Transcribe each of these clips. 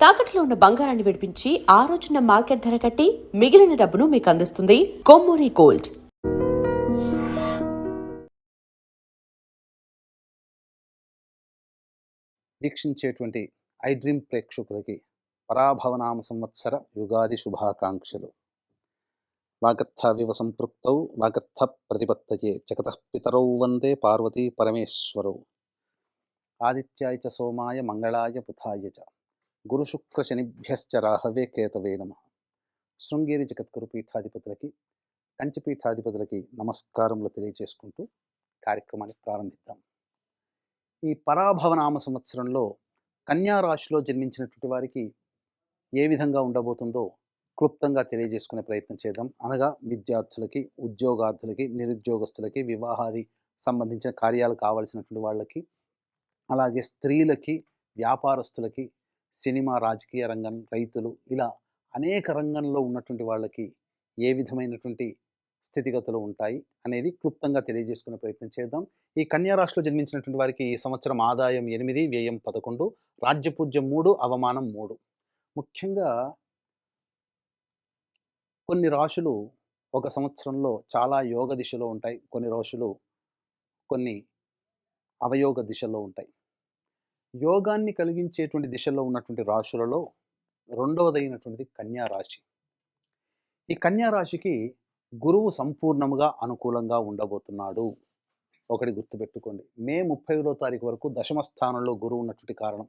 తాకట్లో ఉన్న బంగారాన్ని విడిపించి ఆ రోజున మార్కెట్ ధర కట్టి మిగిలిన డబ్బును మీకు అందిస్తుంది కొమ్మూరి గోల్డ్. వీక్షించేటువంటి ఐ డ్రీమ్ ప్రేక్షకులకి పరాభవనామ సంవత్సర యుగాది శుభాకాంక్షలు. వాగర్థవివ సంపృక్తౌ వాగర్థ ప్రతిపత్తయే జగతః పితరౌ వందే పార్వతీ పరమేశ్వరౌ. ఆదిత్యాయ చ సోమాయ మంగళాయ బుధాయ చ గురుశుక్ర శనిభ్యశ్చ రాహవే కేతవే నమః. శృంగేరి జగద్గురు పీఠాధిపతులకి కంచిపీఠాధిపతులకి నమస్కారములు తెలియజేసుకుంటూ కార్యక్రమాన్ని ప్రారంభిద్దాం. ఈ పరాభవనామ సంవత్సరంలో కన్యా రాశిలో జన్మించినటువంటి వారికి ఏ విధంగా ఉండబోతుందో క్లుప్తంగా తెలియజేసుకునే ప్రయత్నం చేద్దాం. అనగా విద్యార్థులకి, ఉద్యోగార్థులకి, నిరుద్యోగస్తులకి, వివాహాది సంబంధించిన కార్యాలు కావాల్సినటువంటి వాళ్ళకి, అలాగే స్త్రీలకి, వ్యాపారస్తులకి, సినిమా, రాజకీయ రంగం, రైతులు, ఇలా అనేక రంగంలో ఉన్నటువంటి వాళ్ళకి ఏ విధమైనటువంటి స్థితిగతులు ఉంటాయి అనేది క్లుప్తంగా తెలియజేసుకునే ప్రయత్నం చేద్దాం. ఈ కన్యా రాశిలో జన్మించినటువంటి వారికి ఈ సంవత్సరం ఆదాయం 8, వ్యయం 11, రాజ్యపూజ్యం 3, అవమానం 3. ముఖ్యంగా కొన్ని రాశులు ఒక సంవత్సరంలో చాలా యోగ దిశలో ఉంటాయి, కొన్ని రాశులు కొన్ని అవయోగ దిశలో ఉంటాయి. యోగాన్ని కలిగించేటువంటి దిశలో ఉన్నటువంటి రాశులలో రెండవదైనటువంటిది కన్యా రాశి. ఈ కన్యా రాశికి గురువు సంపూర్ణముగా అనుకూలంగా ఉండబోతున్నాడు. ఒకటి గుర్తుపెట్టుకోండి, మే 31వ తారీఖు వరకు దశమ స్థానంలో గురువు ఉన్నటువంటి కారణం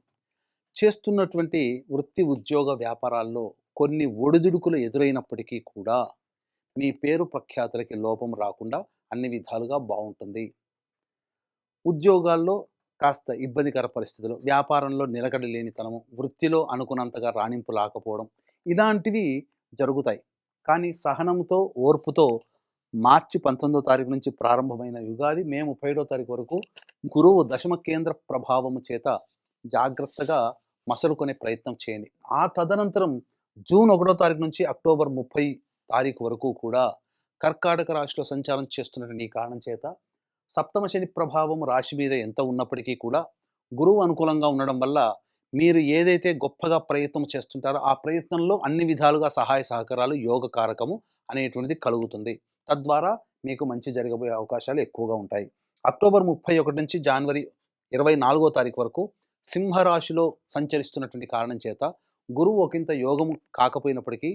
చేస్తున్నటువంటి వృత్తి, ఉద్యోగ, వ్యాపారాల్లో కొన్ని ఒడిదుడుకులు ఎదురైనప్పటికీ కూడా మీ పేరు ప్రఖ్యాతులకి లోపం రాకుండా అన్ని విధాలుగా బాగుంటుంది. ఉద్యోగాల్లో కాస్త ఇబ్బందికర పరిస్థితులు, వ్యాపారంలో నిలకడ లేనితనము, వృత్తిలో అనుకున్నంతగా రాణింపు రాకపోవడం, ఇలాంటివి జరుగుతాయి. కానీ సహనంతో, ఓర్పుతో మార్చి 19వ తారీఖు నుంచి ప్రారంభమైన యుగాది మే 31వ తారీఖు వరకు గురువు దశమ కేంద్ర ప్రభావము చేత జాగ్రత్తగా మసలుకొనే ప్రయత్నం చేయండి. ఆ తదనంతరం జూన్ 1వ తారీఖు నుంచి అక్టోబర్ 30 తారీఖు వరకు కూడా కర్కాటక రాశిలో సంచారం చేస్తున్నటువంటి ఈ కారణం చేత సప్తమ శని ప్రభావం రాశి మీద ఎంత ఉన్నప్పటికీ కూడా గురువు అనుకూలంగా ఉండడం వల్ల మీరు ఏదైతే గొప్పగా ప్రయత్నం చేస్తుంటారో ఆ ప్రయత్నంలో అన్ని విధాలుగా సహాయ సహకారాలు, యోగ కారకము అనేటువంటిది కలుగుతుంది. తద్వారా మీకు మంచి జరగబోయే అవకాశాలు ఎక్కువగా ఉంటాయి. అక్టోబర్ 31 నుంచి జనవరి 24వ తారీఖు వరకు సింహరాశిలో సంచరిస్తున్నటువంటి కారణం చేత గురువు ఒకంత యోగము కాకపోయినప్పటికీ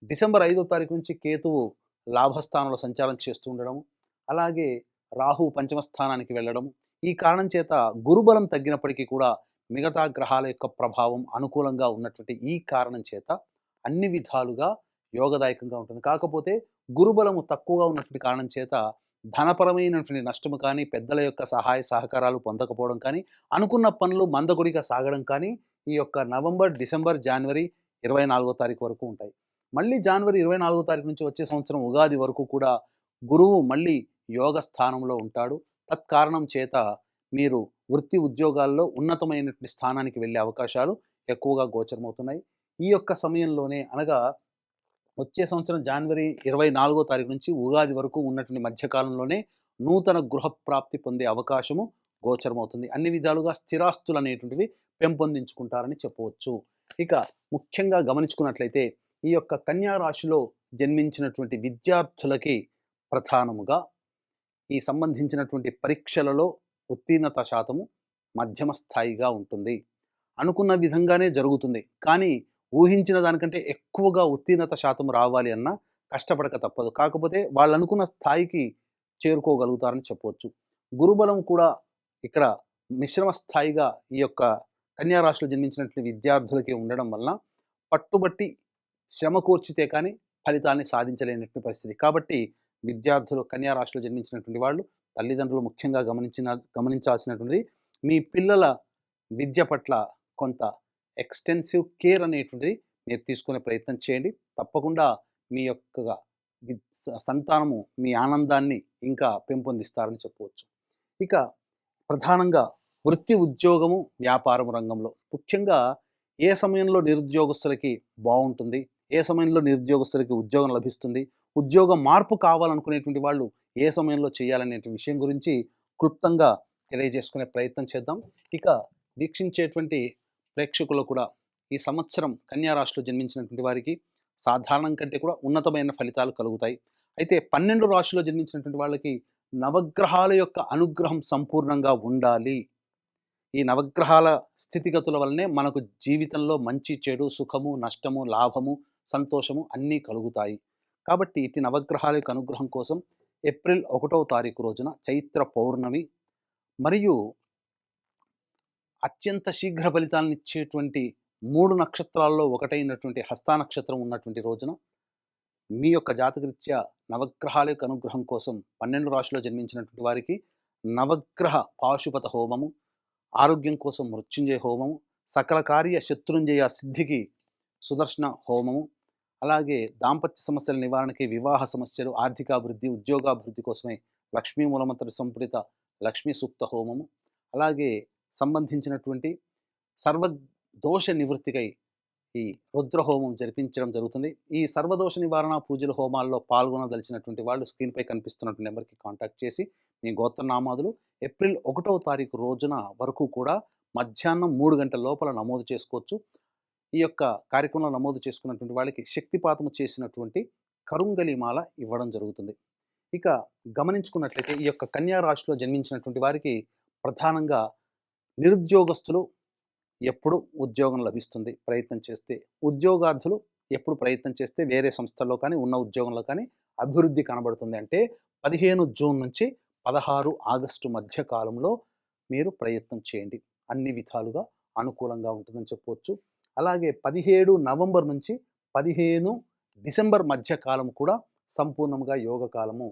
డిసెంబర్ 5వ తారీఖు నుంచి కేతువు లాభస్థానంలో సంచారం చేస్తూ ఉండడం, అలాగే రాహు పంచమ స్థానానికి వెళ్ళడం, ఈ కారణం చేత గురుబలం తగ్గినప్పటికీ కూడా మిగతా గ్రహాల యొక్క ప్రభావం అనుకూలంగా ఉన్నటువంటి ఈ కారణం చేత అన్ని విధాలుగా యోగదాయకంగా ఉంటుంది. కాకపోతే గురుబలము తక్కువగా ఉన్నటువంటి కారణం చేత ధనపరమైనటువంటి నష్టము కానీ, పెద్దల యొక్క సహాయ సహకారాలు పొందకపోవడం కానీ, అనుకున్న పనులు మందకొడిగా సాగడం కానీ ఈ యొక్క నవంబర్, డిసెంబర్, జనవరి 24వ తారీఖు వరకు ఉంటాయి. మళ్ళీ జనవరి 24వ తారీఖు నుంచి వచ్చే సంవత్సరం ఉగాది వరకు కూడా గురువు మళ్ళీ యోగ స్థానంలో ఉంటాడు. తత్కారణం చేత మీరు వృత్తి, ఉద్యోగాల్లో ఉన్నతమైనటువంటి స్థానానికి వెళ్ళే అవకాశాలు ఎక్కువగా గోచరమవుతున్నాయి. ఈ యొక్క సమయంలోనే, అనగా వచ్చే సంవత్సరం జనవరి 24వ తారీఖు నుంచి ఉగాది వరకు ఉన్నటువంటి మధ్యకాలంలోనే నూతన గృహప్రాప్తి పొందే అవకాశము గోచరమవుతుంది. అన్ని విధాలుగా స్థిరాస్తులు అనేటువంటివి పెంపొందించుకుంటారని చెప్పవచ్చు. ఇక ముఖ్యంగా గమనించుకున్నట్లయితే ఈ యొక్క కన్యా రాశిలో జన్మించినటువంటి విద్యార్థులకి ప్రధానముగా ఈ సంబంధించినటువంటి పరీక్షలలో ఉత్తీర్ణత శాతము మధ్యమ స్థాయిగా ఉంటుంది. అనుకున్న విధంగానే జరుగుతుంది, కానీ ఊహించిన దానికంటే ఎక్కువగా ఉత్తీర్ణత శాతం రావాలి అన్నా కష్టపడక తప్పదు. కాకపోతే వాళ్ళు అనుకున్న స్థాయికి చేరుకోగలుగుతారని చెప్పవచ్చు. గురుబలం కూడా ఇక్కడ మిశ్రమ స్థాయిగా ఈ యొక్క కన్యా రాశిలో జన్మించినటువంటి విద్యార్థులకి ఉండడం వలన పట్టుబట్టి శ్రమ కూర్చితే కానీ ఫలితాన్ని సాధించలేనటువంటి పరిస్థితి. కాబట్టి విద్యార్థులు, కన్యా రాశిలో జన్మించినటువంటి వాళ్ళు, తల్లిదండ్రులు ముఖ్యంగా గమనించాల్సినటువంటిది మీ పిల్లల విద్య పట్ల కొంత ఎక్స్టెన్సివ్ కేర్ అనేటువంటిది మీరు తీసుకునే ప్రయత్నం చేయండి. తప్పకుండా మీ యొక్క సంతానము మీ ఆనందాన్ని ఇంకా పెంపొందిస్తారని చెప్పవచ్చు. ఇక ప్రధానంగా వృత్తి, ఉద్యోగము, వ్యాపారం రంగంలో ముఖ్యంగా ఏ సమయంలో నిరుద్యోగస్తులకి బాగుంటుంది, ఏ సమయంలో నిరుద్యోగస్తులకి ఉద్యోగం లభిస్తుంది, ఉద్యోగ మార్పు కావాలనుకునేటువంటి వాళ్ళు ఏ సమయంలో చేయాలనే విషయం గురించి క్లుప్తంగా తెలియజేసుకునే ప్రయత్నం చేద్దాం. ఇక వీక్షించేటువంటి ప్రేక్షకులు కూడా ఈ సంవత్సరం కన్యా రాశిలో జన్మించినటువంటి వారికి సాధారణం కంటే కూడా ఉన్నతమైన ఫలితాలు కలుగుతాయి. అయితే 12 రాశిలో జన్మించినటువంటి వాళ్ళకి నవగ్రహాల యొక్క అనుగ్రహం సంపూర్ణంగా ఉండాలి. ఈ నవగ్రహాల స్థితిగతుల వల్లనే మనకు జీవితంలో మంచి, చెడు, సుఖము, నష్టము, లాభము, సంతోషము అన్నీ కలుగుతాయి. కాబట్టి ఇటు నవగ్రహాల యొక్క అనుగ్రహం కోసం ఏప్రిల్ 1వ తారీఖు రోజున చైత్ర పౌర్ణమి మరియు అత్యంత శీఘ్ర ఫలితాలనిచ్చేటువంటి 3 నక్షత్రాల్లో ఒకటైనటువంటి హస్తా నక్షత్రం ఉన్నటువంటి రోజున మీ యొక్క జాతకరీత్యా నవగ్రహాల యొక్క అనుగ్రహం కోసం 12 రాశిలో జన్మించినటువంటి వారికి నవగ్రహ పాశుపత హోమము, ఆరోగ్యం కోసం మృత్యుంజయ హోమము, సకల కార్య శత్రుంజయ సిద్ధికి సుదర్శన హోమము, అలాగే దాంపత్య సమస్యల నివారణకి, వివాహ సమస్యలు, ఆర్థికాభివృద్ధి, ఉద్యోగాభివృద్ధి కోసమే లక్ష్మీ మూలమంత్ర సంపుటిత లక్ష్మీ సూక్త హోమము, అలాగే సంబంధించినటువంటి సర్వదోష నివృత్తికై ఈ రుద్రహోమం జరిపించడం జరుగుతుంది. ఈ సర్వదోష నివారణ పూజల హోమాల్లో పాల్గొనదలిచినటువంటి వాళ్ళు స్క్రీన్పై కనిపిస్తున్నటువంటి నెంబర్కి కాంటాక్ట్ చేసి మీ గోత్రనామాదులు ఏప్రిల్ 1వ తారీఖు రోజున వరకు కూడా మధ్యాహ్నం 3 గంటల లోపల నమోదు చేసుకోవచ్చు. ఈ యొక్క కార్యక్రమంలో నమోదు చేసుకున్నటువంటి వాళ్ళకి శక్తిపాతము చేసినటువంటి కరుంగలిమాల ఇవ్వడం జరుగుతుంది. ఇక గమనించుకున్నట్లయితే ఈ యొక్క కన్యా రాశిలో జన్మించినటువంటి వారికి ప్రధానంగా నిరుద్యోగస్తులు ఎప్పుడు ఉద్యోగం లభిస్తుంది ప్రయత్నం చేస్తే, ఉద్యోగార్థులు ఎప్పుడు ప్రయత్నం చేస్తే వేరే సంస్థల్లో కానీ ఉన్న ఉద్యోగంలో కానీ అభివృద్ధి కనబడుతుంది అంటే 15 జూన్ నుంచి 16 ఆగస్టు మధ్య కాలంలో మీరు ప్రయత్నం చేయండి. అన్ని విధాలుగా అనుకూలంగా ఉంటుందని చెప్పవచ్చు. అలాగే 17 నవంబర్ నుంచి 15 డిసెంబర్ మధ్య కాలం కూడా సంపూర్ణంగా యోగ కాలము.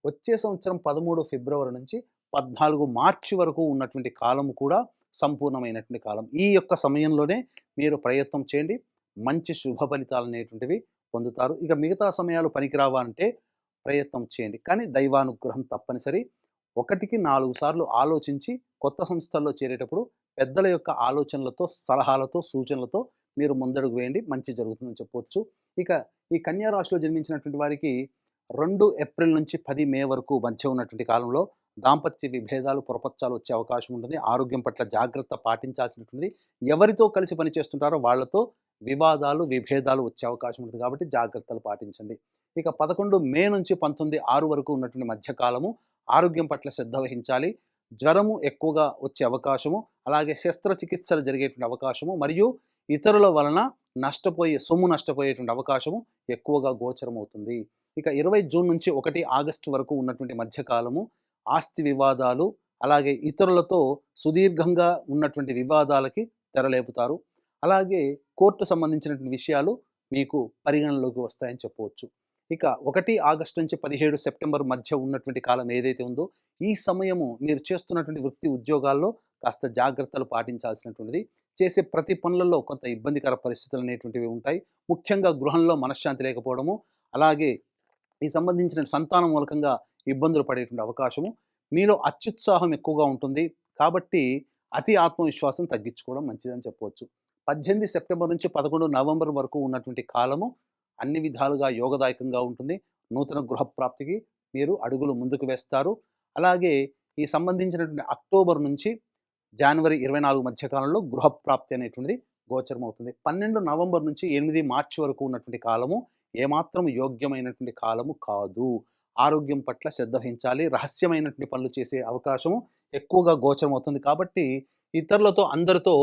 వచ్చే సంవత్సరం 13 ఫిబ్రవరి నుంచి 14 మార్చి వరకు ఉన్నటువంటి కాలము కూడా సంపూర్ణమైనటువంటి కాలం. ఈ యొక్క సమయంలోనే మీరు ప్రయత్నం చేయండి. మంచి శుభ ఫలితాలు అనేటువంటివి పొందుతారు. ఇక మిగతా సమయాలు పనికిరావా అంటే ప్రయత్నం చేయండి. కానీ దైవానుగ్రహం తప్పనిసరి. 1కి 4 సార్లు ఆలోచించి కొత్త సంస్థల్లో చేరేటప్పుడు పెద్దల యొక్క ఆలోచనలతో, సలహాలతో, సూచనలతో మీరు ముందడుగు వేయండి. మంచి జరుగుతుందని చెప్పవచ్చు. ఇక ఈ కన్యా రాశిలో జన్మించినటువంటి వారికి 2 ఏప్రిల్ నుంచి 10 మే వరకు మధ్య ఉన్నటువంటి కాలంలో దాంపత్య విభేదాలు, పొరపచ్చాలు వచ్చే అవకాశం ఉంటుంది. ఆరోగ్యం పట్ల జాగ్రత్త పాటించాల్సినటువంటిది. ఎవరితో కలిసి పనిచేస్తుంటారో వాళ్ళతో వివాదాలు, విభేదాలు వచ్చే అవకాశం ఉంటుంది కాబట్టి జాగ్రత్తలు పాటించండి. ఇక 11 మే నుంచి 19/6 వరకు ఉన్నటువంటి మధ్యకాలము ఆరోగ్యం పట్ల శ్రద్ధ వహించాలి. జ్వరము ఎక్కువగా వచ్చే అవకాశము, అలాగే శస్త్రచికిత్సలు జరిగేటువంటి అవకాశము మరియు ఇతరుల వలన సొమ్ము నష్టపోయేటువంటి అవకాశము ఎక్కువగా గోచరమవుతుంది. ఇక 20 జూన్ నుంచి 1 ఆగస్టు వరకు ఉన్నటువంటి మధ్యకాలము ఆస్తి వివాదాలు, అలాగే ఇతరులతో సుదీర్ఘంగా ఉన్నటువంటి వివాదాలకి తెరలేపుతారు. అలాగే కోర్టు సంబంధించినటువంటి విషయాలు మీకు పరిగణనలోకి వస్తాయని చెప్పవచ్చు. ఇక 1 ఆగస్టు నుంచి 17 సెప్టెంబర్ మధ్య ఉన్నటువంటి కాలం ఏదైతే ఉందో ఈ సమయము మీరు చేస్తున్నటువంటి వృత్తి ఉద్యోగాల్లో కాస్త జాగ్రత్తలు పాటించాల్సినటువంటిది. చేసే ప్రతి పనులలో కొంత ఇబ్బందికర పరిస్థితులు అనేటువంటివి ఉంటాయి. ముఖ్యంగా గృహంలో మనశ్శాంతి లేకపోవడము, అలాగే ఈ సంబంధించిన సంతానం మూలకంగా ఇబ్బందులు పడేటువంటి అవకాశము, మీలో అత్యుత్సాహం ఎక్కువగా ఉంటుంది. కాబట్టి అతి ఆత్మవిశ్వాసం తగ్గించుకోవడం మంచిదని చెప్పవచ్చు. 18 సెప్టెంబర్ నుంచి 11 నవంబర్ వరకు ఉన్నటువంటి కాలము అన్ని విధాలుగా యోగదాయకంగా ఉంటుంది. నూతన గృహప్రాప్తికి మీరు అడుగులు ముందుకు వేస్తారు. అలాగే ఈ సంబంధించినటువంటి అక్టోబర్ నుంచి జనవరి 24 మధ్య కాలంలో గృహప్రాప్తి అనేటువంటిది గోచరమవుతుంది. 12 నవంబర్ నుంచి 8 మార్చి వరకు ఉన్నటువంటి కాలము ఏమాత్రం యోగ్యమైనటువంటి కాలము కాదు. ఆరోగ్యం పట్ల శ్రద్ధ వహించాలి. రహస్యమైనటువంటి పనులు చేసే అవకాశము ఎక్కువగా గోచరమవుతుంది. కాబట్టి ఇతరులతో, అందరితో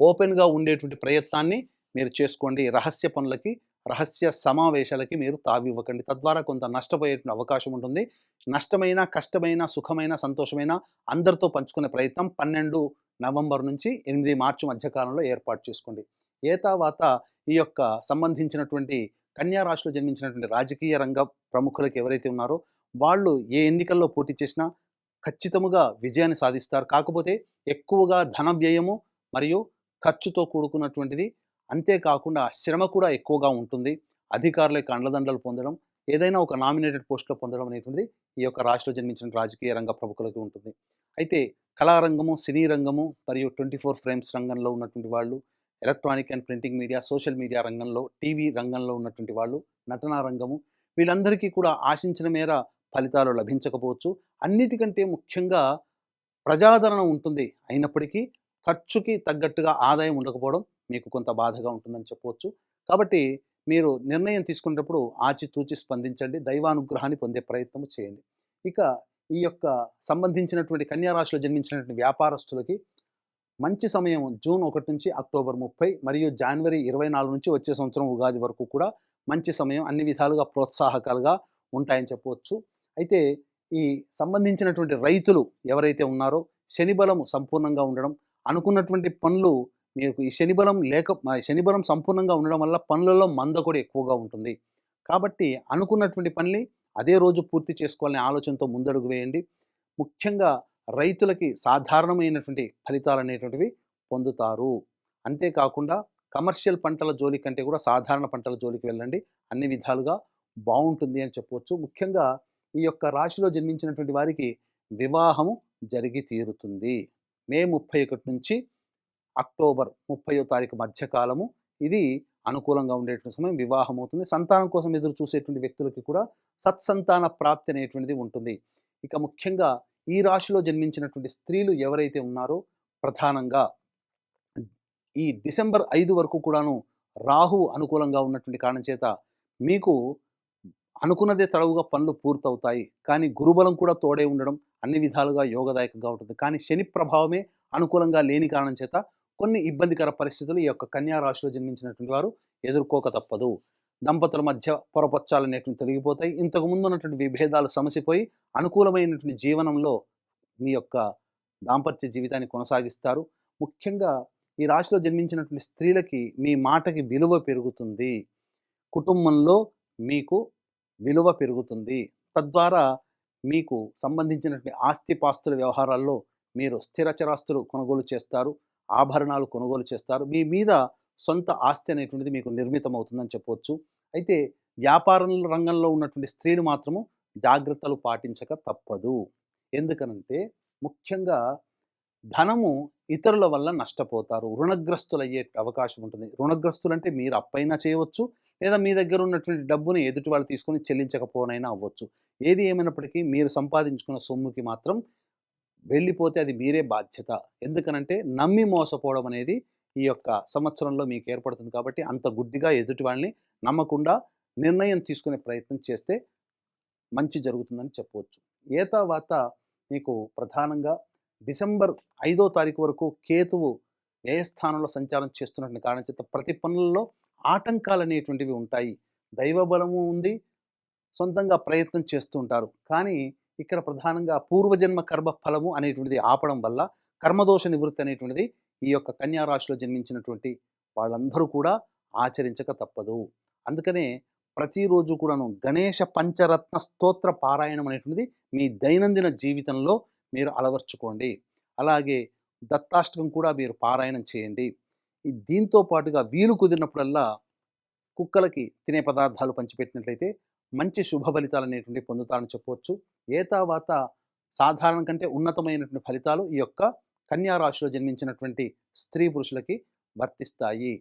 ఓపెన్‌గా ఉండేటువంటి ప్రయత్నాన్ని మీరు చేసుకోండి. రహస్య పనులకి, రహస్య సమావేశాలకి మీరు తావివ్వకండి. తద్వారా కొంత నష్టపోయేటువంటి అవకాశం ఉంటుంది. నష్టమైన, కష్టమైన, సుఖమైన, సంతోషమైన అందరితో పంచుకునే ప్రయత్నం 12 నవంబర్ నుంచి 8 మార్చి మధ్య కాలంలో ఏర్పాటు చేసుకోండి. ఏతావాత ఈ యొక్క సంబంధించినటువంటి కన్యా రాశిలో జన్మించినటువంటి రాజకీయ రంగ ప్రముఖులకు ఎవరైతే ఉన్నారో వాళ్ళు ఏ ఎన్నికల్లో పోటీ చేసినా ఖచ్చితముగా విజయాన్ని సాధిస్తారు. కాకపోతే ఎక్కువగా ధన వ్యయము మరియు ఖర్చుతో కూడుకున్నటువంటిది, అంతేకాకుండా శ్రమ కూడా ఎక్కువగా ఉంటుంది. అధికారుల యొక్క అండదండలు పొందడం, ఏదైనా ఒక నామినేటెడ్ పోస్ట్‌లో పొందడం అనేటువంటిది ఈ యొక్క రాశిలో జన్మించిన రాజకీయ రంగ ప్రముఖులకు ఉంటుంది. అయితే కళారంగము, సినీ రంగము మరియు 24 ఫ్రేమ్స్ రంగంలో ఉన్నటువంటి వాళ్ళు, electronic and printing media, social media రంగంలో, టీవీ రంగంలో ఉన్నటువంటి వాళ్ళు, నటనా రంగము, వీళ్ళందరికీ కూడా ఆశించిన మేర ఫలితాలు లభించకపోవచ్చు. అన్నిటికంటే ముఖ్యంగా ప్రజాదరణ ఉంటుంది. అయినప్పటికీ ఖర్చుకి తగ్గట్టుగా ఆదాయం ఉండకపోవడం మీకు కొంత బాధగా ఉంటుందని చెప్పవచ్చు. కాబట్టి మీరు నిర్ణయం తీసుకునేటప్పుడు ఆచితూచి స్పందించండి. దైవానుగ్రహాన్ని పొందే ప్రయత్నం చేయండి. ఇక ఈ యొక్క సంబంధించినటువంటి కన్యా రాశిలో జన్మించినటువంటి వ్యాపారస్తులకి మంచి సమయం జూన్ 1 నుంచి అక్టోబర్ 30 మరియు జనవరి 24 నుంచి వచ్చే సంవత్సరం ఉగాది వరకు కూడా మంచి సమయం, అన్ని విధాలుగా ప్రోత్సాహకాలుగా ఉంటాయని చెప్పవచ్చు. అయితే ఈ సంబంధించినటువంటి రైతులు ఎవరైతే ఉన్నారో శని బలం సంపూర్ణంగా ఉండడం, అనుకున్నటువంటి పనులు మీకు ఈ శని బలం సంపూర్ణంగా ఉండడం వల్ల పనులలో మంద కూడా ఎక్కువగా ఉంటుంది. కాబట్టి అనుకున్నటువంటి పనిని అదే రోజు పూర్తి చేసుకోవాలనే ఆలోచనతో ముందడుగు వేయండి. ముఖ్యంగా రైతులకి సాధారణమైనటువంటి ఫలితాలు అనేటువంటివి పొందుతారు. అంతేకాకుండా కమర్షియల్ పంటల జోలి కంటే కూడా సాధారణ పంటల జోలికి వెళ్ళండి, అన్ని విధాలుగా బాగుంటుంది అని చెప్పవచ్చు. ముఖ్యంగా ఈ యొక్క రాశిలో జన్మించినటువంటి వారికి వివాహము జరిగి తీరుతుంది. మే 31 నుంచి అక్టోబర్ 30వ తారీఖు మధ్యకాలము ఇది అనుకూలంగా ఉండేటువంటి సమయం, వివాహం అవుతుంది. సంతానం కోసం ఎదురు చూసేటువంటి వ్యక్తులకి కూడా సత్సంతాన ప్రాప్తి అనేటువంటిది ఉంటుంది. ఇక ముఖ్యంగా ఈ రాశిలో జన్మించినటువంటి స్త్రీలు ఎవరైతే ఉన్నారో ప్రధానంగా ఈ డిసెంబర్ 5 వరకు కూడాను రాహు అనుకూలంగా ఉన్నటువంటి కారణం చేత మీకు అనుకున్నదే తడవుగా పనులు పూర్తవుతాయి. కానీ గురుబలం కూడా తోడే ఉండడం అన్ని విధాలుగా యోగదాయకంగా ఉంటుంది. కానీ శని ప్రభావమే అనుకూలంగా లేని కారణం చేత కొన్ని ఇబ్బందికర పరిస్థితులు ఈ యొక్క కన్యా రాశిలో జన్మించినటువంటి వారు ఎదుర్కోక తప్పదు. దంపతుల మధ్య పొరపచ్చాలు అనేటువంటి తొలగిపోతాయి. ఇంతకుముందు ఉన్నటువంటి విభేదాలు సమసిపోయి అనుకూలమైనటువంటి జీవనంలో మీ యొక్క దాంపత్య జీవితాన్ని కొనసాగిస్తారు. ముఖ్యంగా ఈ రాశిలో జన్మించినటువంటి స్త్రీలకి మీ మాటకి విలువ పెరుగుతుంది. కుటుంబంలో మీకు విలువ పెరుగుతుంది. తద్వారా మీకు సంబంధించినటువంటి ఆస్తిపాస్తుల వ్యవహారాల్లో మీరు స్థిరచరాస్తులు కొనుగోలు చేస్తారు, ఆభరణాలు కొనుగోలు చేస్తారు. మీ మీద సొంత ఆస్తి అనేటువంటిది మీకు నిర్మితమవుతుందని చెప్పవచ్చు. అయితే వ్యాపార రంగంలో ఉన్నటువంటి స్త్రీలు మాత్రము జాగ్రత్తలు పాటించక తప్పదు. ఎందుకనంటే ముఖ్యంగా ధనము ఇతరుల వల్ల నష్టపోతారు, రుణగ్రస్తులయ్యే అవకాశం ఉంటుంది. రుణగ్రస్తులు అంటే మీరు అప్పైనా చేయవచ్చు, లేదా మీ దగ్గర ఉన్నటువంటి డబ్బుని ఎదుటి వాళ్ళు తీసుకొని చెల్లించకపోనైనా అవ్వచ్చు. ఏది ఏమైనప్పటికీ మీరు సంపాదించుకున్న సొమ్ముకి మాత్రం వెళ్ళిపోతే అది మీరే బాధ్యత. ఎందుకనంటే నమ్మి మోసపోవడం అనేది ఈ యొక్క సంవత్సరంలో మీకు ఏర్పడుతుంది. కాబట్టి అంత గుడ్డిగా ఎదుటి వాళ్ళని నమ్మకుండా నిర్ణయం తీసుకునే ప్రయత్నం చేస్తే మంచి జరుగుతుందని చెప్పవచ్చు. ఏతావాత మీకు ప్రధానంగా డిసెంబర్ 5వ తారీఖు వరకు కేతువు వ్యయస్థానంలో సంచారం చేస్తున్నటువంటి కారణం చేత ప్రతి పనులలో ఆటంకాలు అనేటువంటివి ఉంటాయి. దైవ బలము ఉంది, సొంతంగా ప్రయత్నం చేస్తూ ఉంటారు. కానీ ఇక్కడ ప్రధానంగా పూర్వజన్మ కర్మ ఫలము అనేటువంటిది ఆపడం వల్ల కర్మదోష నివృత్తి అనేటువంటిది ఈ యొక్క కన్యా రాశిలో జన్మించినటువంటి వాళ్ళందరూ కూడా ఆచరించక తప్పదు. అందుకనే ప్రతిరోజు కూడాను గణేష పంచరత్న స్తోత్ర పారాయణం అనేటువంటిది మీ దైనందిన జీవితంలో మీరు అలవర్చుకోండి. అలాగే దత్తాష్టకం కూడా మీరు పారాయణం చేయండి. దీంతో పాటుగా వీలు కుదిరినప్పుడల్లా కుక్కలకి తినే పదార్థాలు పంచిపెట్టినట్లయితే మంచి శుభ ఫలితాలు అనేటువంటి పొందుతారని చెప్పవచ్చు. ఏతావాత సాధారణ కంటే ఉన్నతమైనటువంటి ఫలితాలు ఈ యొక్క కన్యా రాశిలో జన్మించినటువంటి స్త్రీ పురుషులకి వర్తిస్తాయి.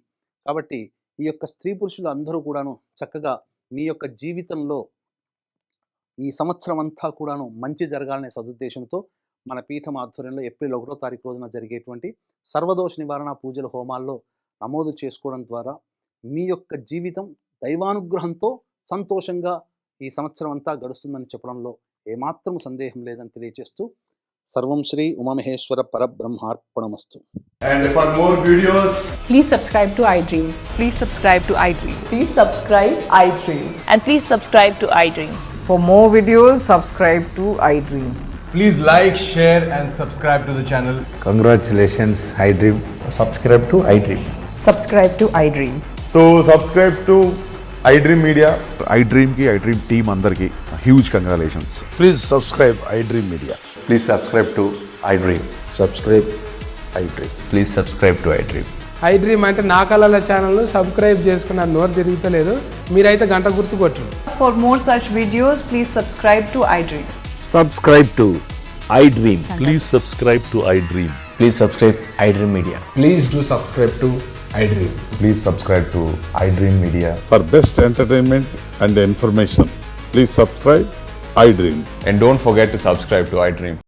కాబట్టి ఈ యొక్క స్త్రీ పురుషులు అందరూ కూడాను చక్కగా మీ యొక్క జీవితంలో ఈ సంవత్సరం అంతా కూడాను మంచి జరగాలనే సదుద్దేశంతో మన పీఠం ఆధ్వర్యంలో ఏప్రిల్ 1వ తారీఖు రోజున జరిగేటువంటి సర్వదోష నివారణ పూజల హోమాల్లో నమోదు చేసుకోవడం ద్వారా మీ యొక్క జీవితం దైవానుగ్రహంతో సంతోషంగా ఈ సంవత్సరం అంతా గడుస్తుందని చెప్పడంలో ఏమాత్రం సందేహం లేదని తెలియజేస్తూ సర్వం Shri Umamaheshwara పరబ్రహ్మార్పణమస్తు. And for more videos, Please subscribe to iDream. Please subscribe to iDream. Please subscribe iDream. And please subscribe to iDream. For more videos, subscribe to iDream. please like, share and subscribe to the channel. Congratulations, iDream. subscribe to iDream. Subscribe to iDream. So subscribe to iDream Media. iDream की iDream team अंदर की huge congratulations. Please subscribe iDream Media. Please subscribe to iDream. Subscribe iDream. Please subscribe to iDream. iDream అంటే నా కళల ఛానల్ను subscribe చేసుకున్న నోరు తిరుగుతలేదు, మీరైతే గంట గుర్తు కొట్టండి. For more such videos, please subscribe to iDream. Subscribe to iDream. Please subscribe to iDream. Please subscribe iDream Media. Please do subscribe to iDream. Please subscribe to iDream Media. For best entertainment and information, please subscribe iDream. And don't forget to subscribe to iDream.